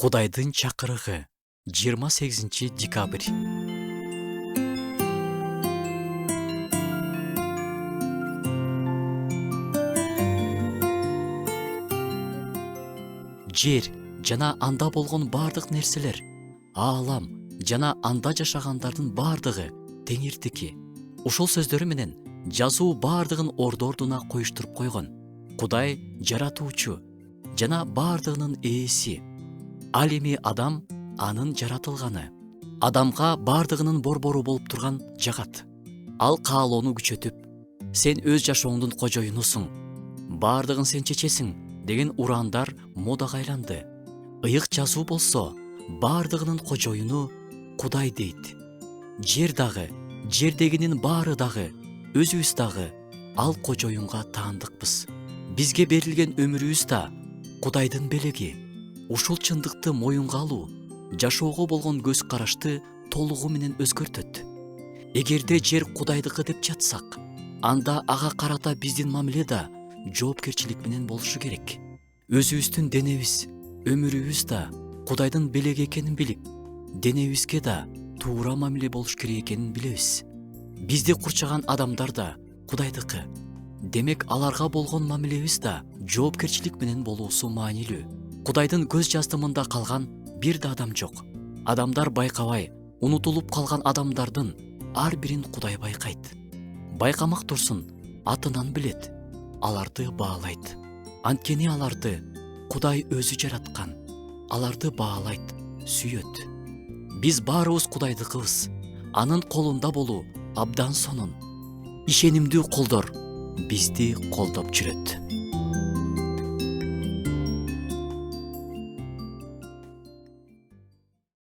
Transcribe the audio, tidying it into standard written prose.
Кудайдын чакырыгы 28 декабрь. Жер жана анда болгон бардык нерселер, аалам жана анда жашагандардын бардыгы Теңирдики. Ушул сөздөрү менен жазуу бардыгын ордуна коюштуруп койгон. Кудай жаратуучу жана бардыгынын ээси. Ал эми адам анын жаратылганы. Адамга бардыгынын борбору болуп турган жагат. Ал каалоону күчөтүп, сен өз жашооңдун кожоюнусуң, бардыгын сен чечесиң деген ураандар модага айланды. Ыйык жазуу болсо, бардыгынын кожоюну Кудай дейт. Жер дагы, жердегинин баары дагы, өзүбүз дагы ал кожоюнга таандыкпыз. Бизге берилген өмүрүбүз да Кудайдын белеги. Ушул чындыкты моюнга алуу жашоого болгон көз карашты толугу менен өзгөртөт. Эгерде жер Кудайдыкы деп жатсак, анда ага карата биздин мамиле да жоопкерчилик менен болушу керек. Өзүбүздүн денебиз, өмүрүбүз да Кудайдын белеги экенин билип, денебизге да туура мамиле болуш керек экенин билебиз. Бизди курчаган адамдар да Кудайдыкы. Демек аларга болгон мамилебиз да жоопкерчилик менен болуусу маанилүү. Кудайдын көз жаздымында калган бир да адам жок. Адамдар байкабай, унутулуп калган адамдардын ар бирин Кудай байкайт. Байкамак турсун, атынан билет, аларды баалайт. Анткени аларды Кудай өзү жараткан. Аларды баалайт, сүйөт. Биз баарыбыз Кудайдыкыбыз. Анын колунда болуу абдан сонун. Ишенимдүү колдор бизди колдоп жүрөт.